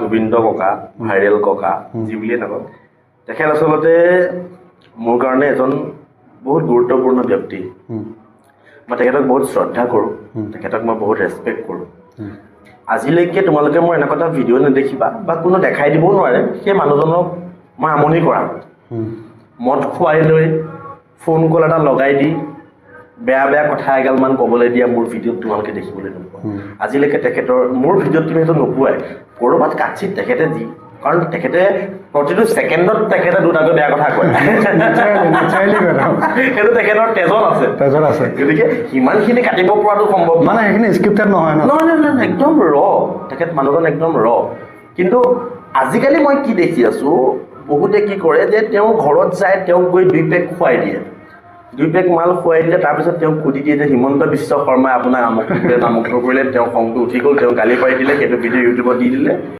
গোবিন্দ ককা ভাইৰেল ককা যি বুলিয়ে নকওঁ তেখেত আচলতে মোৰ কাৰণে এজন বহুত গুৰুত্বপূৰ্ণ ব্যক্তি মই তেখেতক বহুত শ্ৰদ্ধা কৰোঁ তেখেতক মই বহুত ৰেচপেক্ট কৰোঁ আজিলৈকে তোমালোকে মোৰ এনেকুৱা এটা ভিডিঅ' নেদেখিবা বা কোনো দেখাই দিবও নোৱাৰে সেই মানুহজনক মই আমনি কৰা মদ খুৱাই লৈ ফোন কল এটা লগাই দি বেয়া বেয়া কথা এগালমান ক'বলৈ দিয়া মোৰ ভিডিঅ'ত তোমালোকে দেখিবলৈ নোপোৱা আজিলৈকে তেখেতৰ মোৰ ভিডিঅ'ত তুমি সেইটো নোপোৱাই ক'ৰবাত কাটচিত তেখেতে দি কাৰণ তেখেতে প্ৰতিটো ছেকেণ্ডত তেখেতে দুটাকৈ বেয়া কথা কয় সেইটো তেখেতৰ তেজত আছে গতিকে সিমানখিনি কাটিব পৰাটো সম্ভৱ মানে সেইখিনি স্ক্ৰিপ্টেড নহয় নহয় একদম তেখেত মানুহজন একদম কিন্তু আজিকালি মই কি দেখি আছোঁ বহুতে কি কৰে যে তেওঁ ঘৰত যায় তেওঁক গৈ 2 পেক খুৱাই দিয়ে 2 পেক মাল খুৱাই দিলে তাৰপিছত তেওঁক সুধি দিয়ে যে হিমন্ত বিশ্ব শৰ্মাই আপোনাক আমুক কৰিলে তেওঁ খংটো উঠি গ'ল তেওঁ গালি পাৰি দিলে সেইটো ভিডিঅ' ইউটিউবত দি দিলে